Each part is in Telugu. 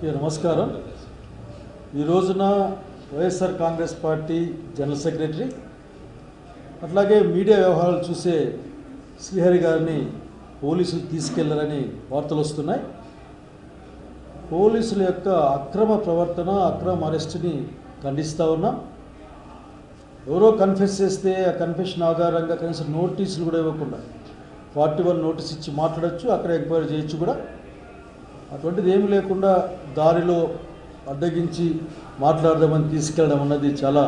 నమస్కారం. ఈ రోజున YSR Congress party general secretary అట్లాగే మీడియా వ్యవహారాలు చూసే శ్రీహరి గారిని పోలీసులు తీసుకెళ్లారని వార్తలు వస్తున్నాయి. పోలీసుల యొక్క అక్రమ ప్రవర్తన, అక్రమ అరెస్టుని ఖండిస్తూ ఉన్నాం. ఎవరో కన్ఫెస్ చేస్తే ఆ కన్ఫెషన్ ఆధారంగా కనీసం నోటీసులు కూడా ఇవ్వకుండా 41 నోటీస్ ఇచ్చి మాట్లాడచ్చు, అక్కడ ఎంక్వైరీ చేయొచ్చు కూడా. అటువంటిది ఏమి లేకుండా దారిలో అడ్డగించి మాట్లాడదామని తీసుకెళ్ళడం అన్నది చాలా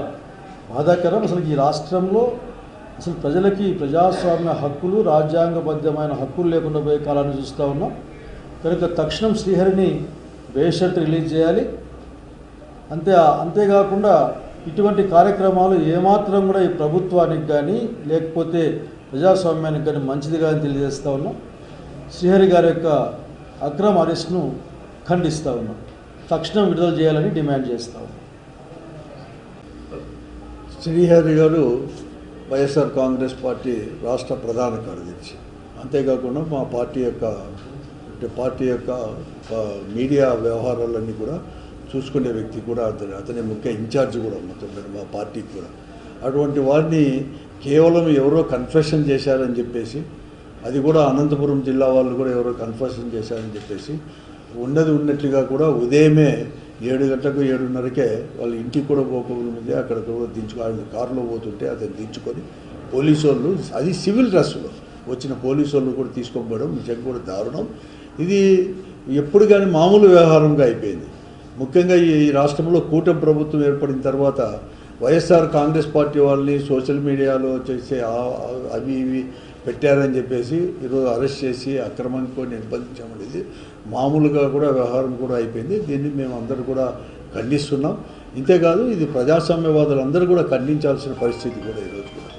బాధాకరం. అసలు ఈ రాష్ట్రంలో అసలు ప్రజలకి ప్రజాస్వామ్య హక్కులు, రాజ్యాంగబద్ధమైన హక్కులు లేకుండా పోయే కాలాన్ని చూస్తూ ఉన్నాం. కనుక తక్షణం శ్రీహరిని బేషరతు రిలీజ్ చేయాలి. అంతేకాకుండా ఇటువంటి కార్యక్రమాలు ఏమాత్రం కూడా ఈ ప్రభుత్వానికి కానీ లేకపోతే ప్రజాస్వామ్యానికి కానీ మంచిదిగా అని తెలియజేస్తూ ఉన్నాం. శ్రీహరి గారి యొక్క అక్రమ అరెస్ట్ను ఖండిస్తూ ఉన్నాం. తక్షణం విడుదల చేయాలని డిమాండ్ చేస్తూ ఉన్నాం. శ్రీహరి గారు వైఎస్ఆర్ కాంగ్రెస్ పార్టీ రాష్ట్ర ప్రధాన కార్యదర్శి. అంతేకాకుండా మా పార్టీ యొక్క మీడియా వ్యవహారాలన్నీ కూడా చూసుకునే వ్యక్తి కూడా అతని ముఖ్య ఇన్ఛార్జ్ కూడా మొత్తం మా పార్టీకి కూడా. అటువంటి వారిని కేవలం ఎవరో కన్ఫెషన్ చేశారని చెప్పేసి, అది కూడా అనంతపురం జిల్లా వాళ్ళు కూడా ఎవరో కన్ఫెషన్ చేశారని చెప్పేసి ఉన్నట్లుగా కూడా ఉదయమే 7 గంటలకు 7:30కే వాళ్ళ ఇంటికి కూడా పోకముందే అక్కడ కూడా ఆయన కారులో పోతుంటే అతను దించుకొని పోలీసు వాళ్ళు, అది సివిల్ డ్రెస్సులో వచ్చిన పోలీసు వాళ్ళు కూడా తీసుకోకపోవడం నిజంగా కూడా దారుణం. ఇది ఎప్పుడు కానీ మామూలు వ్యవహారంగా అయిపోయింది. ముఖ్యంగా ఈ రాష్ట్రంలో కూటమి ప్రభుత్వం ఏర్పడిన తర్వాత వైఎస్ఆర్ కాంగ్రెస్ పార్టీ వాళ్ళని సోషల్ మీడియాలో చేసే అవి ఇవి పెట్టారని చెప్పేసి ఈరోజు అరెస్ట్ చేసి అక్రమంగా నిర్బంధించమనేది మామూలుగా కూడా వ్యవహారం కూడా అయిపోయింది. దీన్ని మేము అందరూ కూడా ఖండిస్తున్నాం. ఇంతేకాదు, ఇది ప్రజాస్వామ్యవాదులు అందరూ కూడా ఖండించాల్సిన పరిస్థితి కూడా ఈరోజు కూడా.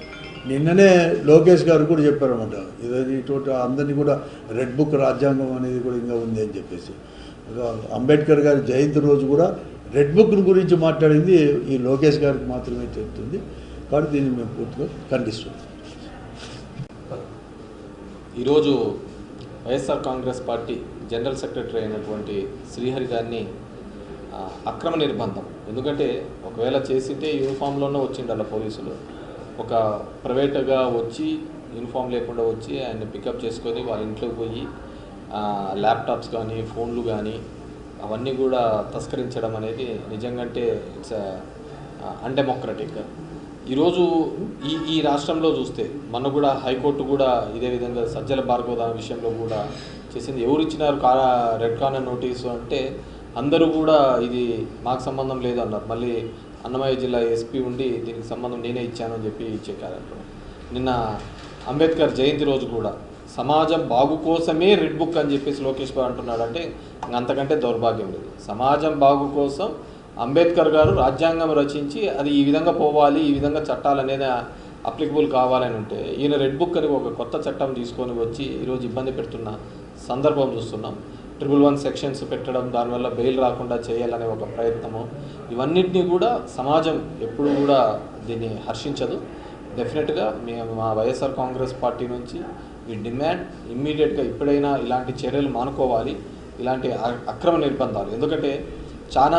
నిన్ననే లోకేష్ గారు కూడా చెప్పారన్నమాట, ఈరోజు ఇటువంటి అందరినీ కూడా రెడ్ బుక్ రాజ్యాంగం అనేది కూడా ఇంకా ఉంది అని చెప్పేసి. అంబేద్కర్ గారి జయంతి రోజు కూడా రెడ్ బుక్ గురించి మాట్లాడింది ఈ లోకేష్ గారికి మాత్రమే చెప్తుంది. కాబట్టి దీన్ని మేము పూర్తిగా ఖండిస్తున్నాం. ఈరోజు YSR Congress party general secretary అయినటువంటి శ్రీహరి గారిని అక్రమ నిర్బంధం, ఎందుకంటే ఒకవేళ చేసింటే యూనిఫామ్లోనే వచ్చిండాల పోలీసులు, ఒక ప్రైవేట్గా వచ్చి యూనిఫామ్ లేకుండా వచ్చి ఆయన్ని పికప్ చేసుకొని వాళ్ళ ఇంట్లోకి పోయి ల్యాప్టాప్స్ కానీ ఫోన్లు కానీ అవన్నీ కూడా తస్కరించడం అనేది నిజంగాంటే ఇట్స్ అన్డెమోక్రటిక్. ఈరోజు ఈ రాష్ట్రంలో చూస్తే మొన్న కూడా హైకోర్టు కూడా ఇదే విధంగా సజ్జల భార్గవ విషయంలో కూడా చేసింది. ఎవరు ఇచ్చినారు రెడ్ కార్నర్ నోటీసు అంటే అందరూ కూడా ఇది మాకు సంబంధం లేదు అన్నారు. మళ్ళీ అన్నమయ్య జిల్లా ఎస్పీ ఉండి దీనికి సంబంధం నేనే ఇచ్చాను అని చెప్పి చెప్పారు. నిన్న అంబేద్కర్ జయంతి రోజు కూడా సమాజం బాగు కోసమే రెడ్ బుక్ అని చెప్పేసి లోకేష్ బాబు అంటున్నాడు. అంటే అంతకంటే దౌర్భాగ్యం లేదు. సమాజం బాగు కోసం అంబేద్కర్ గారు రాజ్యాంగం రచించి అది ఈ విధంగా పోవాలి, ఈ విధంగా చట్టాలు అనేది అప్లికబుల్ కావాలని ఉంటే ఈయన రెడ్ బుక్ అని ఒక కొత్త చట్టం తీసుకొని వచ్చి ఈరోజు ఇబ్బంది పెడుతున్న సందర్భం చూస్తున్నాం. 111 సెక్షన్స్ పెట్టడం, దానివల్ల బెయిల్ రాకుండా చేయాలనే ఒక ప్రయత్నము, ఇవన్నిటినీ కూడా సమాజం ఎప్పుడు కూడా దీన్ని హర్షించదు. డెఫినెట్గా మేము మా వైఎస్ఆర్ కాంగ్రెస్ పార్టీ నుంచి ఈ డిమాండ్ ఇమ్మీడియట్గా ఇప్పుడైనా ఇలాంటి చర్యలు మానుకోవాలి, ఇలాంటి అక్రమ నిర్బంధాలు. ఎందుకంటే చాలా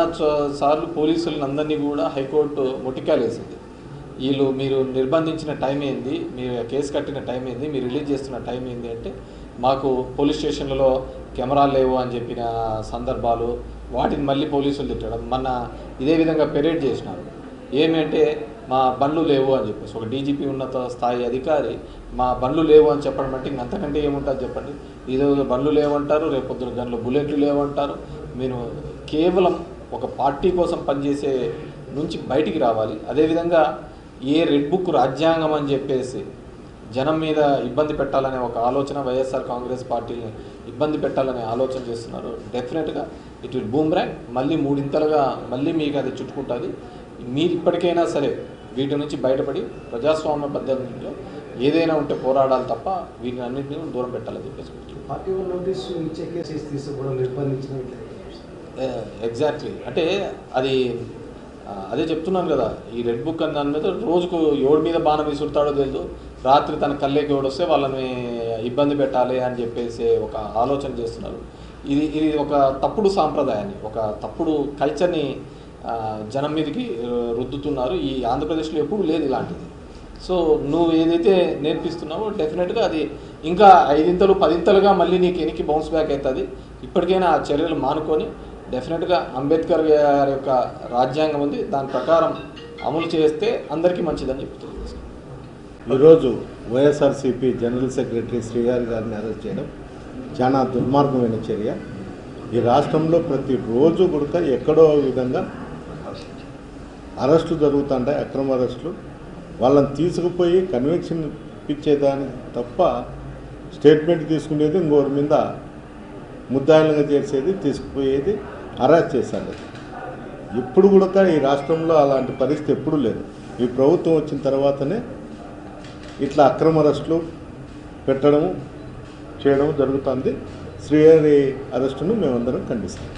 సార్లు పోలీసులందరినీ కూడా హైకోర్టు మొట్టికాలేసింది. మీరు నిర్బంధించిన టైం ఏంది, మీరు కేసు కట్టిన టైం ఏంది, మీరు రిలీజ్ చేస్తున్న టైం ఏంది అంటే మాకు పోలీస్ స్టేషన్లలో కెమెరాలు లేవు అని చెప్పిన సందర్భాలు, వాటిని మళ్ళీ పోలీసులు తిట్టడం. మొన్న ఇదే విధంగా పెరేడ్ చేసినారు. ఏమంటే మా బండ్లు లేవు అని చెప్పేసి ఒక డీజీపీ ఉన్నత స్థాయి అధికారి మా బండ్లు లేవు అని చెప్పడం అంటే ఇంకంతకంటే ఏముంటుంది చెప్పండి. ఈరోజు బండ్లు లేవంటారు, రేపు పొద్దున గంటలు బుల్లెట్లు లేవంటారు. మీరు కేవలం ఒక పార్టీ కోసం పనిచేసే నుంచి బయటికి రావాలి. అదేవిధంగా ఏ రెడ్ బుక్ రాజ్యాంగం అని చెప్పేసి జనం మీద ఇబ్బంది పెట్టాలనే ఒక ఆలోచన, వైఎస్ఆర్ కాంగ్రెస్ పార్టీని ఇబ్బంది పెట్టాలనే ఆలోచన చేస్తున్నారు. డెఫినెట్గా ఇట్ విల్ బూమ్రాంగ్, మళ్ళీ 3 ఇంతలుగా మళ్ళీ మీకు అది చుట్టుకుంటుంది. మీరు ఇప్పటికైనా సరే వీటి నుంచి బయటపడి ప్రజాస్వామ్య పద్ధతిలో ఏదైనా ఉంటే పోరాడాలి తప్ప వీటిని అన్నింటినీ దూరం పెట్టాలని చెప్పేసి ఎగ్జాక్ట్లీ. అంటే అదే చెప్తున్నాను కదా, ఈ రెడ్ బుక్ అని దాని మీద రోజుకు ఎవడి మీద బాణం విసురుతాడో తెలియదు. రాత్రి తన కళ్ళేకి ఎవడొస్తే వాళ్ళని ఇబ్బంది పెట్టాలి అని చెప్పేసి ఒక ఆలోచన చేస్తున్నారు. ఇది ఒక తప్పుడు సాంప్రదాయాన్ని, ఒక తప్పుడు కల్చర్ని జనం మీదకి రుద్దుతున్నారు. ఈ ఆంధ్రప్రదేశ్లో ఎప్పుడు లేదు ఇలాంటిది. సో నువ్వు ఏదైతే నేర్పిస్తున్నావో డెఫినెట్గా అది ఇంకా 5 10 మళ్ళీ నీకు ఎనికి బౌన్స్ బ్యాక్ అవుతుంది. ఇప్పటికైనా ఆ చర్యలు మానుకొని డెఫినెట్గా అంబేద్కర్ గారి యొక్క రాజ్యాంగం ఉంది, దాని ప్రకారం అమలు చేస్తే అందరికీ మంచిదని చెప్తుంది. ఈరోజు వైఎస్ఆర్సీపీ జనరల్ సెక్రటరీ శ్రీహరి గారిని అరెస్ట్ చేయడం చాలా దుర్మార్గమైన చర్య. ఈ రాష్ట్రంలో ప్రతిరోజు కూడా ఎక్కడో విధంగా అరెస్టులు జరుగుతుంటాయి, అక్రమ అరెస్టులు. వాళ్ళని తీసుకుపోయి కన్విక్షన్ ఇచ్చేదాని తప్ప స్టేట్మెంట్ తీసుకునేది, ఇంకోరి మీద ముద్దాయిలుగా చేసేది, తీసుకుపోయేది, అరెస్ట్ చేశారు. ఇప్పుడు కూడా ఈ రాష్ట్రంలో అలాంటి పరిస్థితి ఎప్పుడూ లేదు. ఈ ప్రభుత్వం వచ్చిన తర్వాతనే ఇట్లా అక్రమ అరెస్టులు పెట్టడం చేయడం జరుగుతుంది. శ్రీహరి అరెస్టును మేమందరం ఖండిస్తాం.